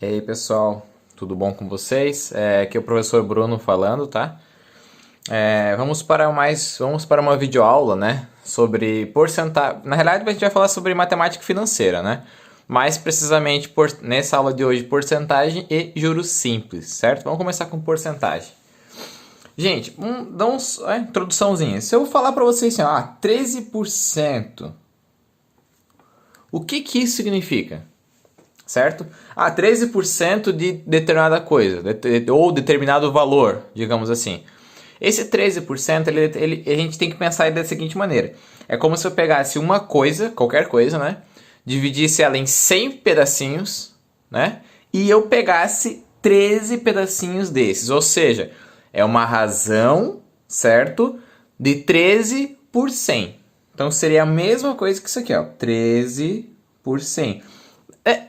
E aí, pessoal, tudo bom com vocês? Aqui é o professor Bruno falando, tá? Vamos para uma videoaula, né? Sobre porcentagem. Na realidade, a gente vai falar sobre matemática financeira, né? Mais precisamente nessa aula de hoje, porcentagem e juros simples, certo? Vamos começar com porcentagem. Gente, dá uma introduçãozinha. Se eu falar para vocês assim, 13%, o que isso significa? Certo? 13% de determinada coisa, ou determinado valor, digamos assim. Esse 13%, a gente tem que pensar da seguinte maneira. É como se eu pegasse uma coisa, qualquer coisa, né? Dividisse ela em 100 pedacinhos, né? E eu pegasse 13 pedacinhos desses. Ou seja, é uma razão, certo? De 13 por 100. Então seria a mesma coisa que isso aqui, ó. 13 por 100.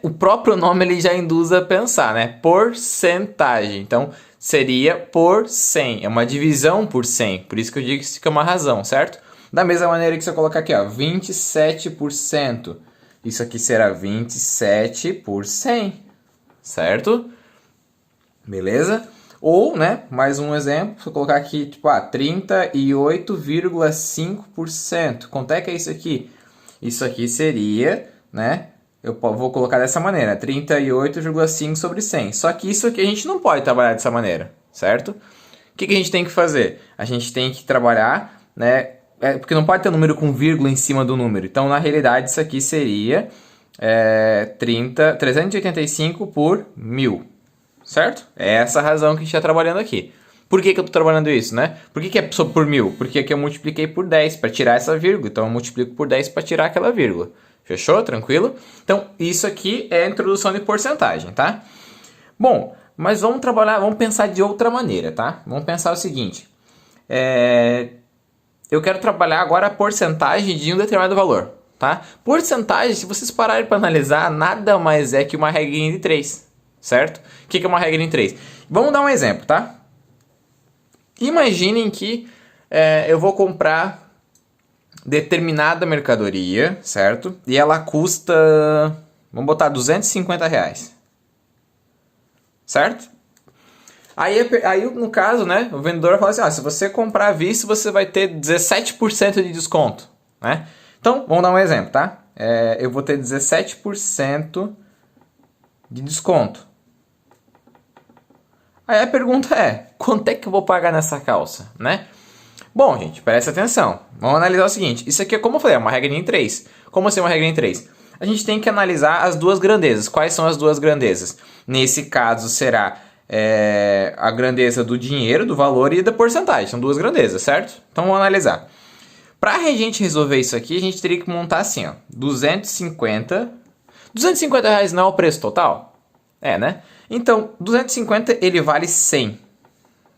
O próprio nome ele já induz a pensar, né? Porcentagem. Então, seria por 100. É uma divisão por 100. Por isso que eu digo que isso fica uma razão, certo? Da mesma maneira que se eu colocar aqui, ó, 27%. Isso aqui será 27 por 100. Certo? Beleza? Ou, né, mais um exemplo, se eu colocar aqui, tipo, 38,5%. Quanto é que é isso aqui? Isso aqui seria, né, eu vou colocar dessa maneira, 38,5 sobre 100. Só que isso aqui a gente não pode trabalhar dessa maneira, certo? O que a gente tem que fazer? A gente tem que trabalhar, né? Porque não pode ter um número com vírgula em cima do número. Então, na realidade, isso aqui seria 385 por 1000, certo? É essa a razão que a gente está trabalhando aqui. Por que eu estou trabalhando isso, né? Por que é por 1000? Porque aqui eu multipliquei por 10 para tirar essa vírgula. Então, eu multiplico por 10 para tirar aquela vírgula. Fechou? Tranquilo? Então, isso aqui é a introdução de porcentagem, tá? Bom, mas vamos pensar de outra maneira, tá? Vamos pensar o seguinte. Eu quero trabalhar agora a porcentagem de um determinado valor, tá? Porcentagem, se vocês pararem para analisar, nada mais é que uma regrinha de 3, certo? O que é uma regra em 3? Vamos dar um exemplo, tá? Imaginem que eu vou comprar determinada mercadoria, certo? E ela custa, vamos botar R$ 250, certo? Aí no caso, né, o vendedor fala assim, se você comprar à vista, você vai ter 17% de desconto, né? Então, vamos dar um exemplo, tá? Eu vou ter 17% de desconto. Aí a pergunta é, quanto é que eu vou pagar nessa calça, né? Bom, gente, presta atenção. Vamos analisar o seguinte. Isso aqui é, como eu falei, é uma regra em 3. Como assim uma regra em 3? A gente tem que analisar as duas grandezas. Quais são as duas grandezas? Nesse caso, será a grandeza do dinheiro, do valor e da porcentagem. São duas grandezas, certo? Então, vamos analisar. Para a gente resolver isso aqui, a gente teria que montar assim, ó. 250. R$ 250 não é o preço total? Né? Então, 250 ele vale 100.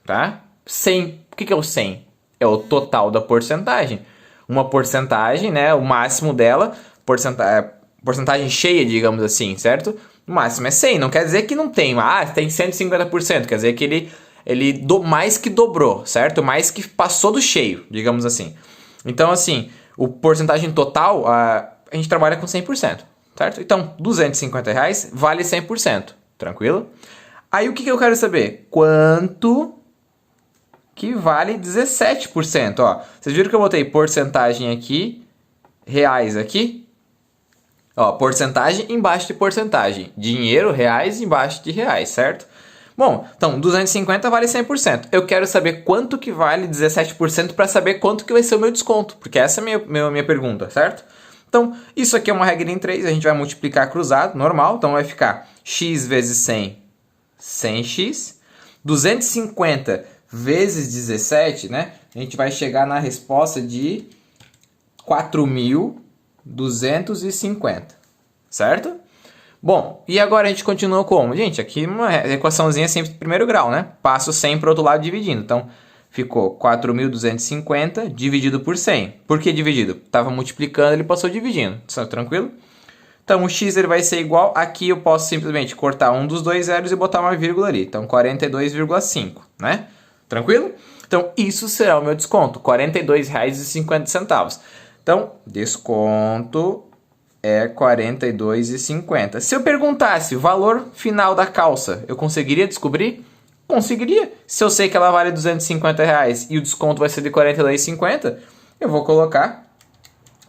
Tá? 100. O que é o 100? É o total da porcentagem. Uma porcentagem, né? O máximo dela, porcentagem cheia, digamos assim, certo? O máximo é 100. Não quer dizer que não tem. Tem 150%. Quer dizer que ele mais que dobrou, certo? Mais que passou do cheio, digamos assim. Então, assim, o porcentagem total, a gente trabalha com 100%, certo? Então, R$ 250 vale 100%. Tranquilo? Aí, o que eu quero saber? Quanto que vale 17%, ó. Vocês viram que eu botei porcentagem aqui, reais aqui? Ó, porcentagem embaixo de porcentagem. Dinheiro, reais, embaixo de reais, certo? Bom, então 250 vale 100%. Eu quero saber quanto que vale 17% para saber quanto que vai ser o meu desconto, porque essa é a minha pergunta, certo? Então, isso aqui é uma regra em 3, a gente vai multiplicar cruzado, normal, então vai ficar x vezes 100, 100x, 250 vezes 17, né? A gente vai chegar na resposta de 4.250, certo? Bom, e agora a gente continua como? Gente, aqui uma equaçãozinha sempre de primeiro grau, né? Passo 100 para o outro lado dividindo. Então, ficou 4.250 dividido por 100. Por que dividido? Estava multiplicando, ele passou dividindo. Tranquilo? Então, o x ele vai ser igual. Aqui eu posso simplesmente cortar um dos dois zeros e botar uma vírgula ali. Então, 42,5, né? Tranquilo? Então, isso será o meu desconto, R$ 42,50. Então, desconto é 42,50. Se eu perguntasse o valor final da calça, eu conseguiria descobrir? Conseguiria. Se eu sei que ela vale R$250 e o desconto vai ser de 42,50, eu vou colocar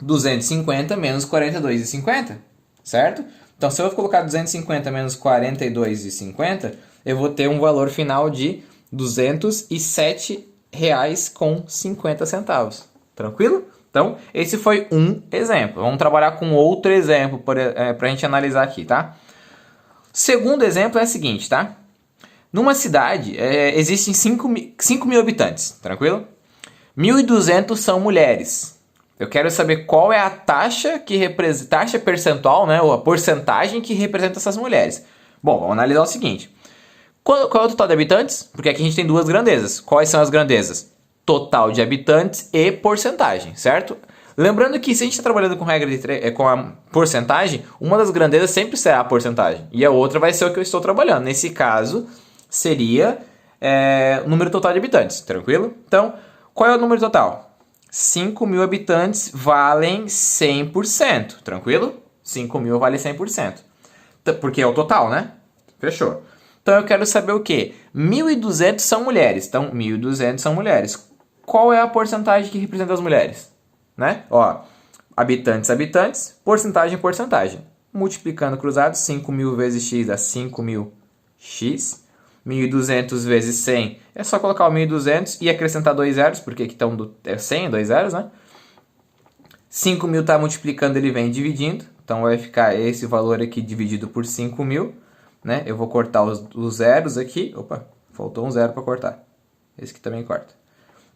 250 menos 42,50, certo? Então, se eu colocar 250 menos 42,50, eu vou ter um valor final de R$207,50. Tranquilo? Então, esse foi um exemplo. Vamos trabalhar com outro exemplo para a gente analisar aqui, tá? Segundo exemplo é o seguinte, tá? Numa cidade, existem 5 mil habitantes, tranquilo? 1.200 são mulheres. Eu quero saber qual é a taxa taxa percentual, né? Ou a porcentagem que representa essas mulheres. Bom, vamos analisar o seguinte. Qual é o total de habitantes? Porque aqui a gente tem duas grandezas. Quais são as grandezas? Total de habitantes e porcentagem, certo? Lembrando que se a gente está trabalhando com regra com a porcentagem, uma das grandezas sempre será a porcentagem. E a outra vai ser o que eu estou trabalhando. Nesse caso, seria o número total de habitantes, tranquilo? Então, qual é o número total? 5 mil habitantes valem 100%, tranquilo? 5 mil vale 100%. Porque é o total, né? Fechou. Então, eu quero saber o quê? 1.200 são mulheres. Então, 1.200 são mulheres. Qual é a porcentagem que representa as mulheres? Né? Ó, habitantes, porcentagem. Multiplicando cruzado, 5 mil vezes x dá 5.000x. 1.200 vezes 100, é só colocar o 1.200 e acrescentar 2 zeros, porque aqui estão 100, 2 zeros, né? 5.000 está multiplicando, ele vem dividindo, então vai ficar esse valor aqui dividido por 5.000, né? Eu vou cortar os zeros aqui, opa, faltou um zero para cortar, esse aqui também corta.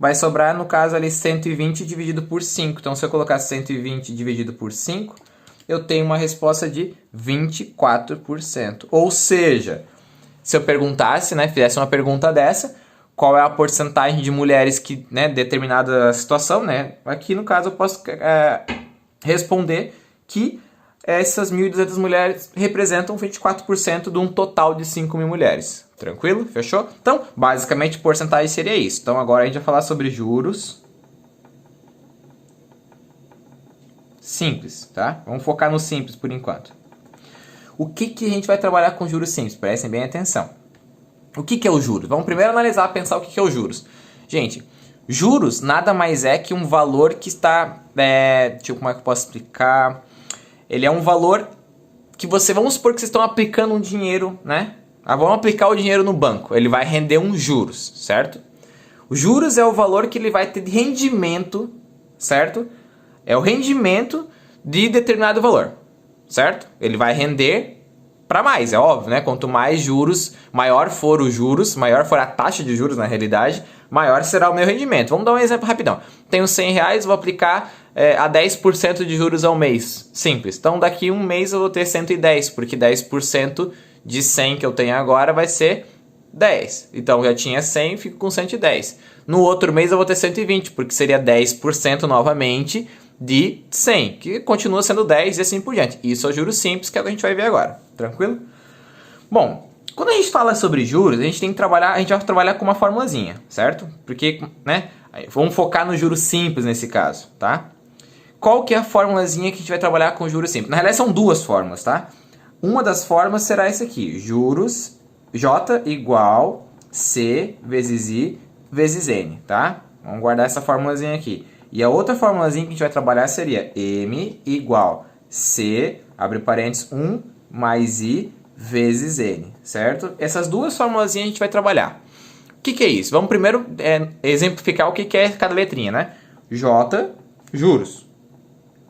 Vai sobrar, no caso ali, 120 dividido por 5, então se eu colocar 120 dividido por 5, eu tenho uma resposta de 24%, ou seja... Se eu perguntasse, né, fizesse uma pergunta dessa, qual é a porcentagem de mulheres que, né, determinada situação, né, aqui no caso eu posso responder que essas 1.200 mulheres representam 24% de um total de 5 mil mulheres. Tranquilo? Fechou? Então, basicamente, porcentagem seria isso. Então, agora a gente vai falar sobre juros simples, tá? Vamos focar no simples por enquanto. O que a gente vai trabalhar com juros simples? Prestem bem atenção. O que é o juros? Vamos primeiro analisar, pensar o que é o juros. Gente, juros nada mais é que um valor que está... como é que eu posso explicar? Ele é um valor que vamos supor que vocês estão aplicando um dinheiro, né? Vamos aplicar o dinheiro no banco. Ele vai render uns juros, certo? O juros é o valor que ele vai ter de rendimento, certo? É o rendimento de determinado valor. Certo? Ele vai render para mais, é óbvio, né? Quanto mais juros, maior for os juros, maior for a taxa de juros na realidade, maior será o meu rendimento. Vamos dar um exemplo rapidão. Tenho R$100, vou aplicar a 10% de juros ao mês. Simples. Então daqui um mês eu vou ter 110, porque 10% de 100 que eu tenho agora vai ser 10. Então eu já tinha 100, fico com 110. No outro mês eu vou ter 120, porque seria 10% novamente de 100, que continua sendo 10 e assim por diante. Isso é o juros simples, que é o que a gente vai ver agora. Tranquilo? Bom, quando a gente fala sobre juros, a gente vai trabalhar com uma formulazinha, certo? Porque, né, vamos focar no juros simples nesse caso, tá? Qual que é a formulazinha que a gente vai trabalhar com juros simples? Na realidade são duas fórmulas, tá? Uma das formas será essa aqui, juros J igual C vezes I vezes N, tá? Vamos guardar essa formulazinha aqui. E a outra formulazinha que a gente vai trabalhar seria M igual C, abre parênteses, 1 mais I vezes N, certo? Essas duas formulazinhas a gente vai trabalhar. O que é isso? Vamos primeiro exemplificar o que é cada letrinha, né? J, juros,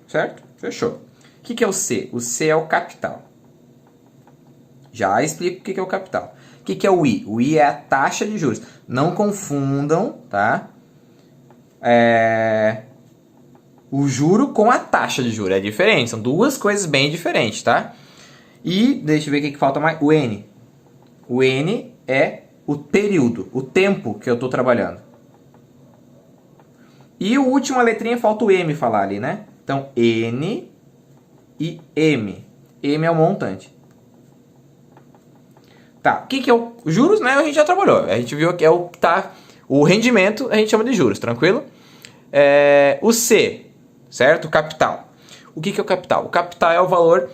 certo? Fechou. O que é o C? O C é o capital. Já explico o que é o capital. O que é o I? O I é a taxa de juros. Não confundam, tá? O juro com a taxa de juros. É diferente, são duas coisas bem diferentes, tá? E, deixa eu ver o que falta mais. O N. O N é o período, o tempo que eu estou trabalhando. E a última letrinha falta o M falar ali, né? Então, N e M. M é o montante. Tá, o que é o juros, né? A gente já trabalhou. A gente viu que é o rendimento, a gente chama de juros, tranquilo? O C, certo? Capital. O que é o capital? O capital é o valor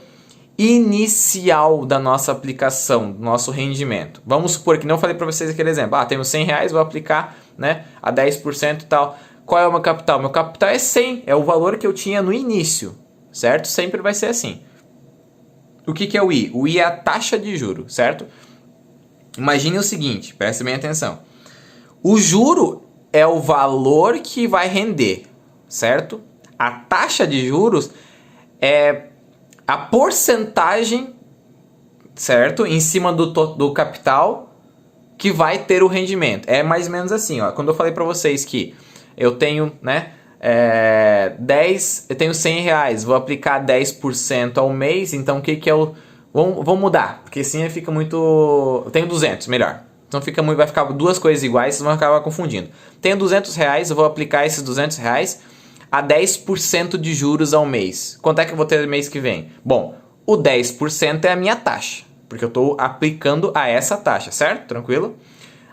inicial da nossa aplicação, do nosso rendimento. Vamos supor que não falei para vocês aquele exemplo. Ah, tenho R$100, vou aplicar, né, a 10% e tal. Qual é o meu capital? Meu capital é 100, é o valor que eu tinha no início, certo? Sempre vai ser assim. O que é o I? O I é a taxa de juro, certo? Imagine o seguinte, preste bem atenção. O juro é o valor que vai render, certo? A taxa de juros é a porcentagem, certo? Em cima do capital que vai ter o rendimento. É mais ou menos assim, ó. Quando eu falei para vocês que eu tenho, né, eu tenho R$100, vou aplicar 10% ao mês, então o que é o... Vamos mudar, porque assim fica muito... Eu tenho 200, melhor. Então vai ficar duas coisas iguais, vocês vão acabar confundindo. Tenho R$200, eu vou aplicar esses R$200 a 10% de juros ao mês. Quanto é que eu vou ter no mês que vem? Bom, o 10% é a minha taxa, porque eu estou aplicando a essa taxa, certo? Tranquilo?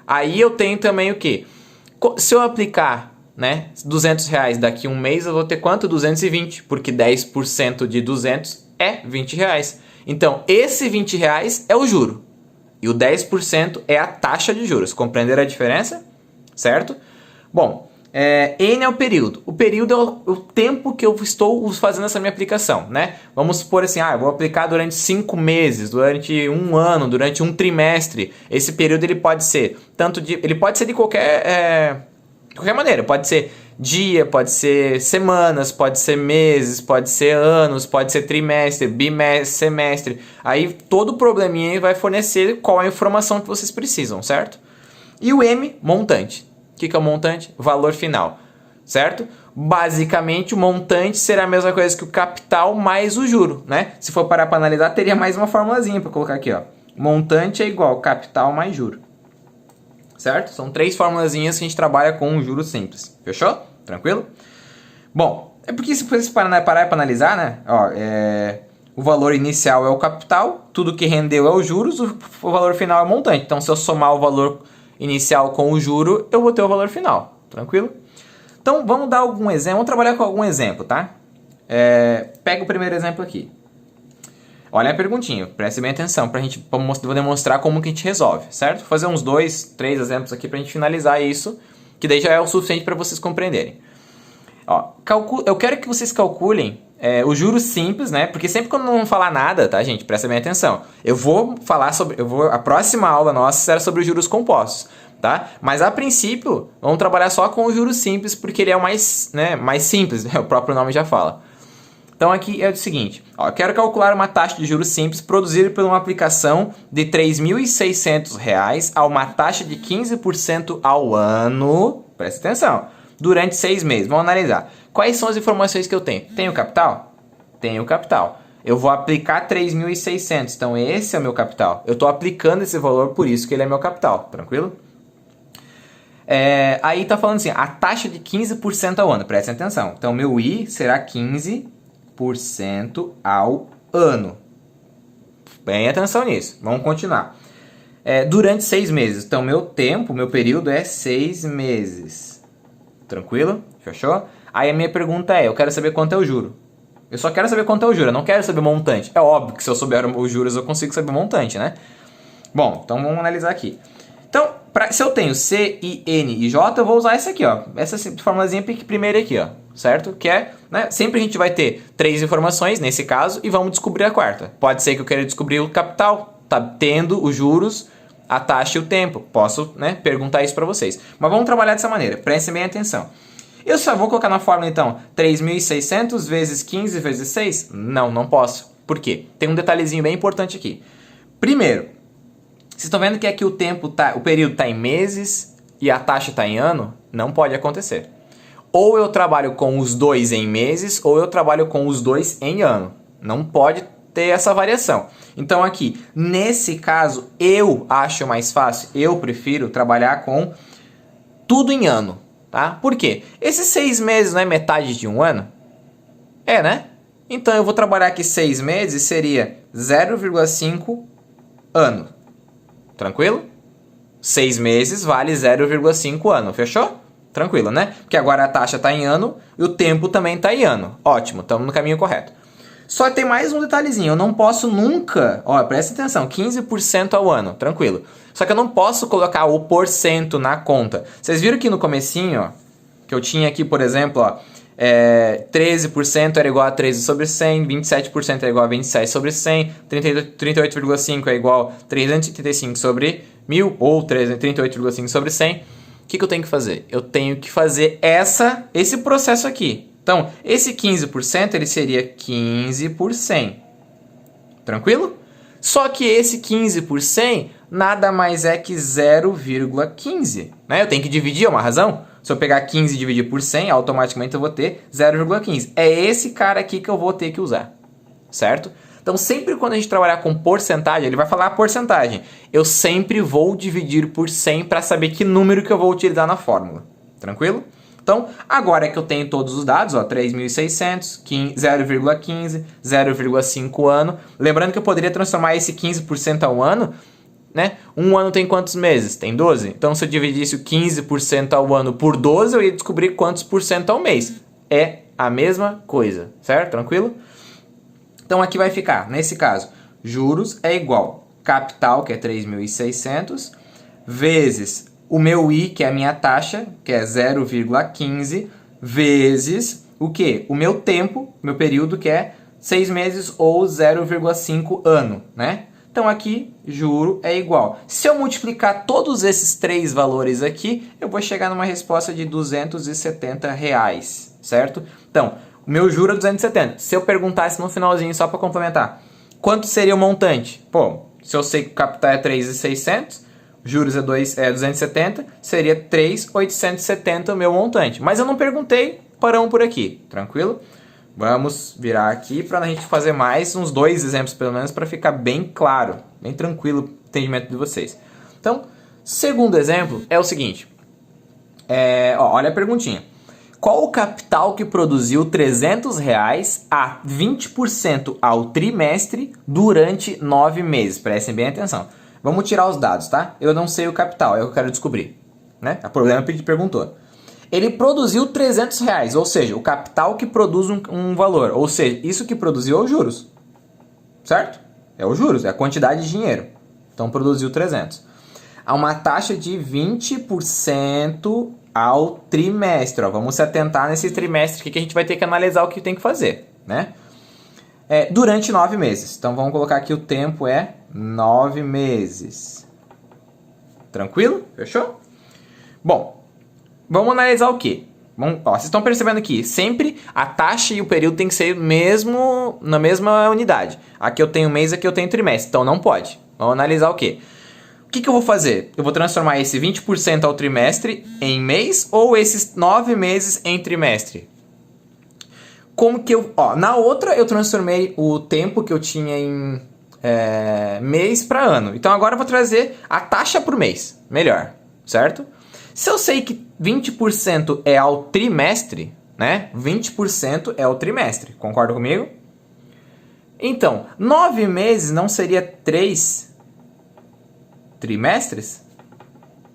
Aí eu tenho também o quê? Se eu aplicar, né, R$200 daqui a um mês, eu vou ter quanto? 220, porque 10% de 200 é R$20. Então, esse R$20 é o juro. E o 10% é a taxa de juros. Compreenderam a diferença? Certo? Bom, N é o período. O período é o tempo que eu estou fazendo essa minha aplicação, né? Vamos supor assim, eu vou aplicar durante 5 meses, durante um ano, durante um trimestre. Esse período ele pode ser ele pode ser de qualquer maneira. Pode ser dia, pode ser semanas, pode ser meses, pode ser anos, pode ser trimestre, bimestre, semestre. Aí todo probleminha vai fornecer qual é a informação que vocês precisam, certo? E o M, montante. O que é o montante? Valor final, certo? Basicamente, o montante será a mesma coisa que o capital mais o juro, né? Se for parar para analisar, teria mais uma formulazinha para colocar aqui, ó. Montante é igual capital mais juro, certo? São 3 formulazinhas que a gente trabalha com um juro simples. Fechou? Tranquilo? Bom, é porque se você parar para analisar, né? Ó, o valor inicial é o capital, tudo que rendeu é os juros, o valor final é o montante. Então, se eu somar o valor inicial com o juro, eu vou ter o valor final. Tranquilo? Então, vamos dar algum exemplo. Vamos trabalhar com algum exemplo, tá? Pega o primeiro exemplo aqui. Olha a perguntinha, preste bem atenção para vou demonstrar como que a gente resolve, certo? Vou fazer uns 2, 3 exemplos aqui para a gente finalizar isso, que daí já é o suficiente para vocês compreenderem. Ó, eu quero que vocês calculem o juros simples, né? Porque sempre quando não falar nada, tá, gente? Presta bem atenção. Eu vou falar sobre... a próxima aula nossa será sobre os juros compostos, tá? Mas a princípio, vamos trabalhar só com os juros simples, porque ele é o mais simples, né? O próprio nome já fala. Então aqui é o seguinte, ó, eu quero calcular uma taxa de juros simples produzida por uma aplicação de R$3.600 a uma taxa de 15% ao ano, presta atenção, durante 6 meses. Vamos analisar. Quais são as informações que eu tenho? Tenho capital? Tenho capital. Eu vou aplicar 3.600, então esse é o meu capital. Eu estou aplicando esse valor, por isso que ele é meu capital, tranquilo? Aí está falando assim, a taxa de 15% ao ano, prestem atenção. Então meu I será 15% ao ano. Bem atenção nisso, vamos continuar. Durante 6 meses, então meu período é 6 meses. Tranquilo? Fechou? Aí a minha pergunta eu quero saber quanto é o juro. Eu só quero saber quanto é o juro, eu não quero saber o montante. É óbvio que se eu souber os juros eu consigo saber o montante, né? Bom, então vamos analisar aqui. Então, se eu tenho C, I, N e J, eu vou usar essa aqui, ó. Essa formulazinha primeira aqui, ó. Certo? Que né? Sempre a gente vai ter 3 informações, nesse caso, e vamos descobrir a quarta. Pode ser que eu queira descobrir o capital, tá tendo os juros, a taxa e o tempo. Posso, né, perguntar isso para vocês. Mas vamos trabalhar dessa maneira, prestem bem atenção. Eu só vou colocar na fórmula, então, 3.600 vezes 15 vezes 6? Não posso. Por quê? Tem um detalhezinho bem importante aqui. Primeiro, vocês estão vendo que aqui o período está em meses e a taxa está em ano? Não pode acontecer. Ou eu trabalho com os dois em meses, ou eu trabalho com os dois em ano. Não pode ter essa variação. Então aqui, nesse caso, eu acho mais fácil, eu prefiro trabalhar com tudo em ano. Tá? Por quê? Esses 6 meses não é metade de um ano? Né? Então eu vou trabalhar aqui 6 meses, seria 0,5 ano. Tranquilo? 6 meses vale 0,5 ano, fechou? Tranquilo, né? Porque agora a taxa está em ano e o tempo também está em ano. Ótimo, estamos no caminho correto. Só tem mais um detalhezinho, eu não posso nunca, ó, presta atenção, 15% ao ano, tranquilo. Só que eu não posso colocar o porcento na conta. Vocês viram que no comecinho, ó, que eu tinha aqui, por exemplo, ó, 13% era igual a 13 sobre 100, 27% era igual a 27 sobre 100, 38,5 é igual a 335 sobre 1000, ou 38,5 sobre 100. O que eu tenho que fazer? Eu tenho que fazer esse processo aqui. Então, esse 15% ele seria 15 por 100. Tranquilo? Só que esse 15 por 100 nada mais é que 0,15. Né? Eu tenho que dividir, é uma razão. Se eu pegar 15 e dividir por 100, automaticamente eu vou ter 0,15. É esse cara aqui que eu vou ter que usar. Certo? Então, sempre quando a gente trabalhar com porcentagem, ele vai falar a porcentagem. Eu sempre vou dividir por 100 para saber que número que eu vou utilizar na fórmula. Tranquilo? Então, agora que eu tenho todos os dados, ó, 3.600, 0,15, 0,5 ano. Lembrando que eu poderia transformar esse 15% ao ano, né? Um ano tem quantos meses? Tem 12. Então, se eu dividisse o 15% ao ano por 12, eu ia descobrir quantos por cento ao mês. É a mesma coisa, certo? Tranquilo? Então, aqui vai ficar, nesse caso, juros é igual capital, que é 3.600, vezes o meu I, que é a minha taxa, que é 0,15, vezes o quê? O meu tempo, meu período, que é 6 meses ou 0,5 ano, né? Então aqui, juro é igual. Se eu multiplicar todos esses três valores aqui, eu vou chegar numa resposta de R$270, certo? Então, o meu juro é 270. Se eu perguntasse no finalzinho, só para complementar, quanto seria o montante? Pô, se eu sei que o capital é 3.600, juros é 270, seria 3.870 o meu montante. Mas eu não perguntei, paramos por aqui, tranquilo? Vamos virar aqui para a gente fazer mais uns 2 exemplos pelo menos para ficar bem claro, bem tranquilo o entendimento de vocês. Então, segundo exemplo é o seguinte, olha a perguntinha. Qual o capital que produziu R$300 a 20% ao trimestre durante 9 meses? Prestem bem atenção. Vamos tirar os dados, tá? Eu não sei o capital, é o que eu quero descobrir. Né? O problema é que ele perguntou. Ele produziu R$300, ou seja, o capital que produz um valor. Ou seja, isso que produziu é os juros. Certo? É os juros, é a quantidade de dinheiro. Então, produziu 300. Há uma taxa de 20% ao trimestre. Ó, vamos se atentar nesse trimestre aqui que a gente vai ter que analisar o que tem que fazer. Né? Durante 9 meses. Então, vamos colocar aqui o tempo é 9 meses. Tranquilo? Fechou? Bom, vamos analisar o quê? Vocês estão percebendo aqui, sempre a taxa e o período tem que ser na mesma unidade. Aqui eu tenho mês, aqui eu tenho trimestre, então não pode. Vamos analisar o quê? O que eu vou fazer? Eu vou transformar esse 20% ao trimestre em mês ou esses 9 meses em trimestre? Como que na outra eu transformei o tempo que eu tinha em mês para ano. Então agora eu vou trazer a taxa por mês. Melhor, certo? Se eu sei que 20% é ao trimestre, né? 20% é ao trimestre. Concorda comigo? Então, 9 meses não seria 3 trimestres?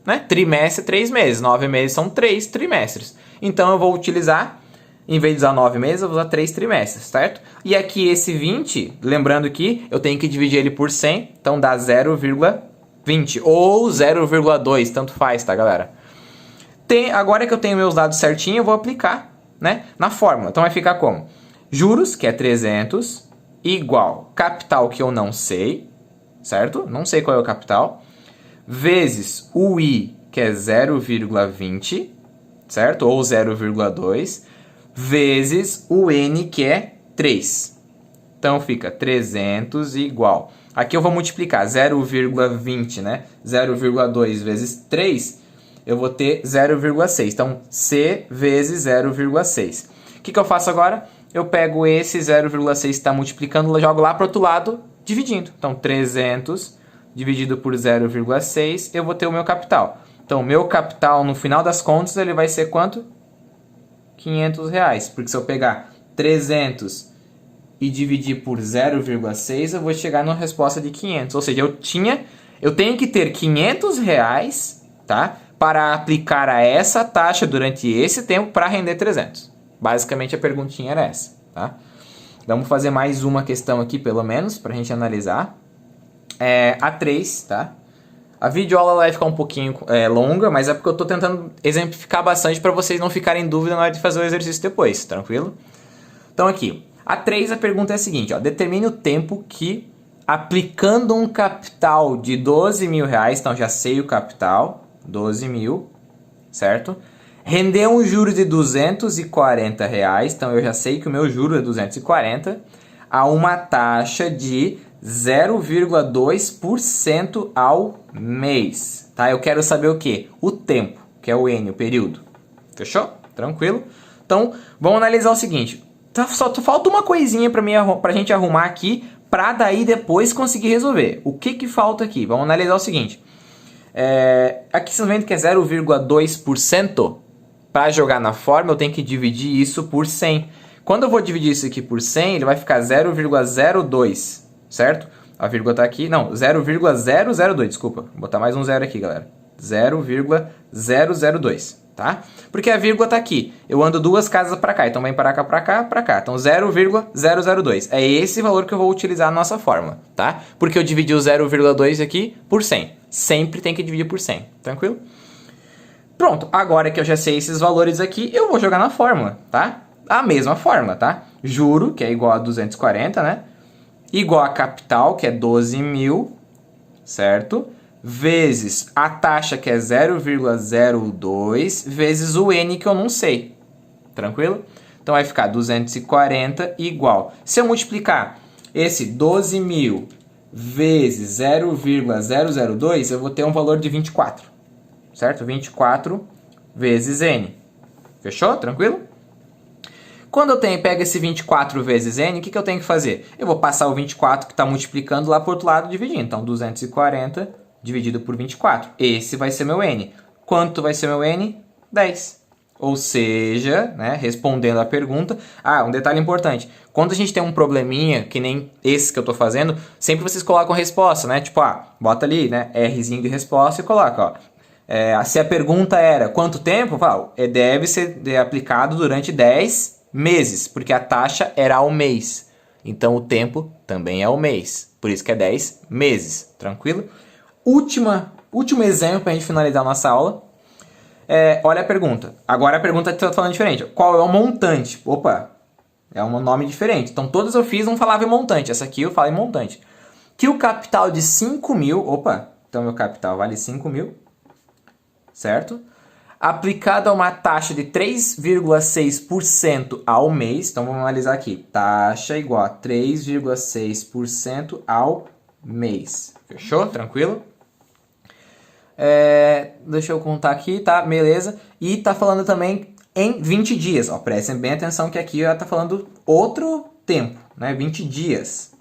Né? Trimestre é 3 meses. 9 meses são 3 trimestres. Então eu vou utilizar, em vez de usar 9 meses, eu vou usar 3 trimestres, certo? E aqui esse 20, lembrando que eu tenho que dividir ele por 100, então dá 0,20 ou 0,2, tanto faz, tá, galera? Agora que eu tenho meus dados certinho, eu vou aplicar, né, na fórmula. Então vai ficar como? Juros, que é 300, igual capital que eu não sei, certo? Não sei qual é o capital, vezes o I, que é 0,20, certo? Ou 0,2, vezes o N, que é 3. Então fica 300 igual. Aqui eu vou multiplicar 0,20, né? 0,2 vezes 3, eu vou ter 0,6. Então, C vezes 0,6. O que eu faço agora? Eu pego esse 0,6 que está multiplicando, jogo lá para o outro lado, dividindo. Então, 300 dividido por 0,6, eu vou ter o meu capital. Então, o meu capital, no final das contas, ele vai ser quanto? R$500. Porque se eu pegar 300 e dividir por 0,6, eu vou chegar numa resposta de 500. Ou seja, eu tenho que ter R$500, tá? Para aplicar a essa taxa durante esse tempo para render 300. Basicamente a perguntinha era essa, tá? Vamos fazer mais uma questão aqui, pelo menos, para a gente analisar. A 3, tá? A videoaula vai ficar um pouquinho longa, mas é porque eu estou tentando exemplificar bastante para vocês não ficarem em dúvida na hora de fazer o exercício depois, tranquilo? Então aqui, a 3, a pergunta é a seguinte, ó, determine o tempo que, aplicando um capital de 12 mil reais, então já sei o capital, 12 mil, certo? Rendeu um juro de 240 reais, então eu já sei que o meu juro é 240, a uma taxa de 0,2% ao mês, tá? Eu quero saber o quê? O tempo, que é o N, o período. Fechou? Tranquilo? Então, vamos analisar o seguinte. Só falta uma coisinha pra gente arrumar aqui, pra daí depois conseguir resolver. O que falta aqui? Vamos analisar o seguinte. Aqui vocês vendo que é 0,2%. Para jogar na forma, eu tenho que dividir isso por 100. Quando eu vou dividir isso aqui por 100, ele vai ficar 0,02, certo? A vírgula está aqui, não, 0,002, desculpa. Vou botar mais um zero aqui, galera. 0,002, tá? Porque a vírgula está aqui. Eu ando duas casas para cá, então vem para cá, para cá, para cá. Então 0,002. É esse valor que eu vou utilizar na nossa fórmula, tá? Porque eu dividi o 0,2 aqui por 100. Sempre tem que dividir por 100, tranquilo? Pronto, agora que eu já sei esses valores aqui, eu vou jogar na fórmula, tá? A mesma fórmula, tá? Juro, que é igual a 240, né? Igual a capital, que é 12 mil, certo? Vezes a taxa, que é 0,02, vezes o N, que eu não sei. Tranquilo? Então vai ficar 240 igual. Se eu multiplicar esse 12 mil vezes 0,002, eu vou ter um valor de 24. Certo? 24 vezes N. Fechou? Tranquilo? Quando eu pego esse 24 vezes N, o que eu tenho que fazer? Eu vou passar o 24 que está multiplicando lá para o outro lado dividindo. Então, 240 dividido por 24. Esse vai ser meu N. Quanto vai ser meu N? 10. Ou seja, né, respondendo a pergunta... um detalhe importante. Quando a gente tem um probleminha, que nem esse que eu estou fazendo, sempre vocês colocam a resposta, né? Tipo, bota ali, né, Rzinho de resposta e coloca, ó. Se a pergunta era quanto tempo, deve ser aplicado durante 10 meses, porque a taxa era ao mês. Então o tempo também é ao mês, por isso que é 10 meses, tranquilo? Último exemplo para a gente finalizar a nossa aula. Olha a pergunta. Agora a pergunta está falando diferente. Qual é o montante? Opa, é um nome diferente. Então todas eu fiz, não falava em montante. Essa aqui eu falo em montante. Que o capital de 5 mil... Opa, então meu capital vale 5 mil. Certo? Aplicado a uma taxa de 3,6% ao mês. Então, vamos analisar aqui. Taxa igual a 3,6% ao mês. Fechou? Tranquilo? Deixa eu contar aqui, tá? Beleza. E tá falando também em 20 dias. Ó, prestem bem atenção que aqui ela tá falando outro tempo, né? 20 dias.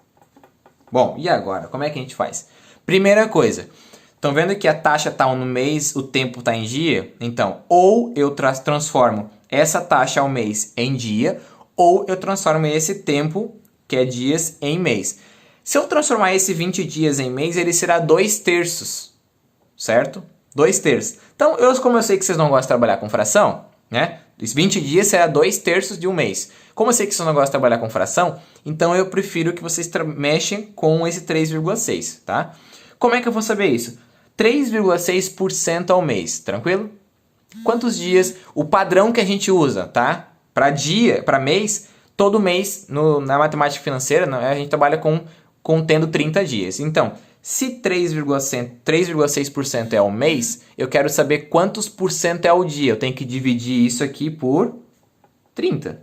Bom, e agora? Como é que a gente faz? Primeira coisa... Estão vendo que a taxa está no mês, o tempo está em dia? Então, ou eu transformo essa taxa ao mês em dia, ou eu transformo esse tempo, que é dias, em mês. Se eu transformar esse 20 dias em mês, ele será 2/3, certo? 2/3. Então, como eu sei que vocês não gostam de trabalhar com fração, né? Os 20 dias será 2/3 de um mês. Como eu sei que vocês não gostam de trabalhar com fração, então eu prefiro que vocês mexam com esse 3,6, tá? Como é que eu vou saber isso? 3,6% ao mês, tranquilo? Quantos dias? O padrão que a gente usa, tá? Para mês, todo mês, na matemática financeira, a gente trabalha contendo 30 dias. Então, se 3,6% é ao mês, eu quero saber quantos por cento é ao dia. Eu tenho que dividir isso aqui por 30.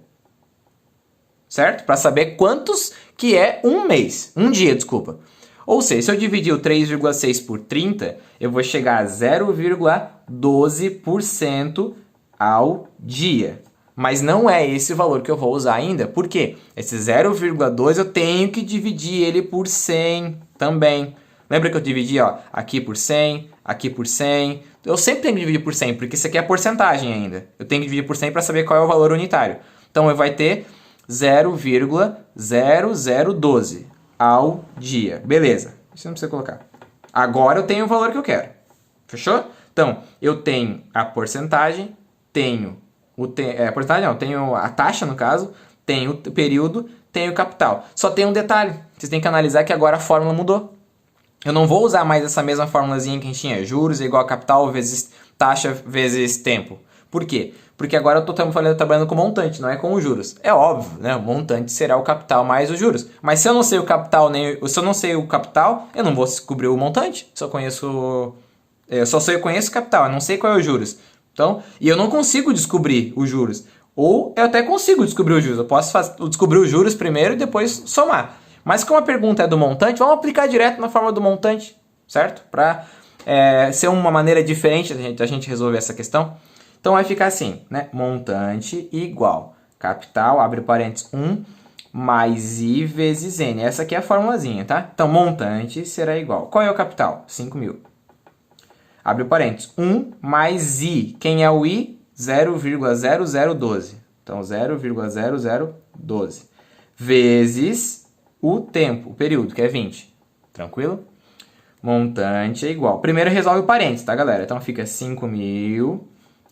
Certo? Para saber quantos que é um mês. Um dia, desculpa. Ou seja, se eu dividir o 3,6 por 30, eu vou chegar a 0,12% ao dia. Mas não é esse o valor que eu vou usar ainda. Por quê? Esse 0,2 eu tenho que dividir ele por 100 também. Lembra que eu dividi aqui por 100, aqui por 100? Eu sempre tenho que dividir por 100, porque isso aqui é porcentagem ainda. Eu tenho que dividir por 100 para saber qual é o valor unitário. Então, eu vai ter 0,0012 ao dia. Beleza. Isso não precisa colocar. Agora eu tenho o valor que eu quero. Fechou? Então, eu tenho a porcentagem, tenho tenho a taxa, no caso, tenho o período, tem o capital. Só tem um detalhe, vocês têm que analisar que agora a fórmula mudou. Eu não vou usar mais essa mesma formulazinha que a gente tinha, juros é igual a capital vezes taxa vezes tempo. Por quê? Porque agora eu estou trabalhando com montante, não é com os juros. É óbvio, né? O montante será o capital mais os juros. Mas se eu não sei o capital, eu não vou descobrir o montante. Eu conheço o capital, eu não sei qual é os juros. Então, e eu não consigo descobrir os juros. Ou eu até consigo descobrir os juros. Eu posso descobrir os juros primeiro e depois somar. Mas como a pergunta é do montante, vamos aplicar direto na forma do montante, certo? Para ser uma maneira diferente da gente resolver essa questão. Então vai ficar assim, né? Montante igual capital, abre parênteses, 1 mais I vezes N. Essa aqui é a formulazinha, tá? Então montante será igual. Qual é o capital? 5.000. Abre parênteses, 1 mais I. Quem é o I? 0,0012. Então 0,0012. Vezes o tempo, o período, que é 20. Tranquilo? Montante é igual. Primeiro resolve o parênteses, tá, galera? Então fica 5.000,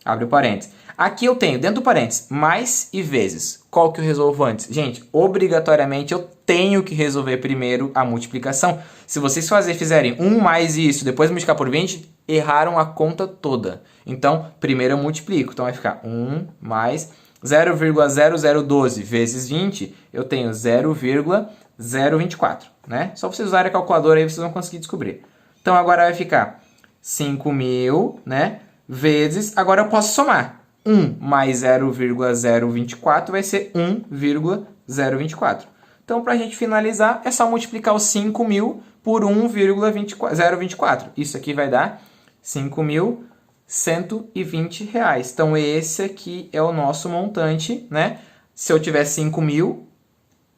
abre o parênteses. Aqui eu tenho, dentro do parênteses, mais e vezes. Qual que eu resolvo antes? Gente, obrigatoriamente eu tenho que resolver primeiro a multiplicação. Se vocês fizerem 1 mais isso, depois multiplicar por 20, erraram a conta toda. Então, primeiro eu multiplico. Então vai ficar 1 mais 0,0012 vezes 20, eu tenho 0,024, né? Só vocês usarem a calculadora aí, vocês vão conseguir descobrir. Então, agora vai ficar 5.000, né? Vezes, agora eu posso somar. 1 mais 0,024 vai ser 1,024. Então, para a gente finalizar, é só multiplicar os 5.000 por 1,024. Isso aqui vai dar 5.120 reais. Então, esse aqui é o nosso montante, né? Se eu tiver 5.000,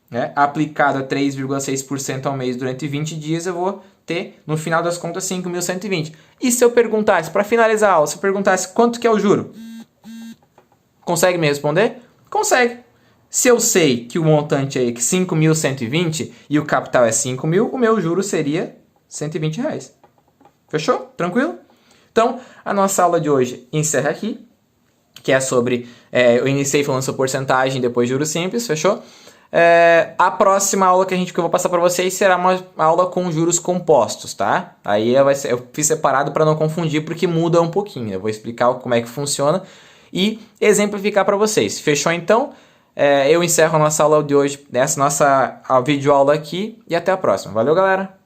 né, aplicado a 3,6% ao mês durante 20 dias, eu vou ter, no final das contas, 5.120. E se eu perguntasse, para finalizar a aula, se eu perguntasse quanto que é o juro? Consegue me responder? Consegue. Se eu sei que o montante é 5.120 e o capital é 5.000, o meu juro seria 120 reais. Fechou? Tranquilo? Então, a nossa aula de hoje encerra aqui, que é sobre, eu iniciei falando sobre porcentagem, depois juros simples, fechou? A próxima aula que eu vou passar para vocês será uma aula com juros compostos, tá? Aí eu fiz separado para não confundir, porque muda um pouquinho. Eu vou explicar como é que funciona e exemplificar para vocês. Fechou então? Eu encerro a nossa aula de hoje, essa nossa videoaula aqui, e até a próxima. Valeu, galera!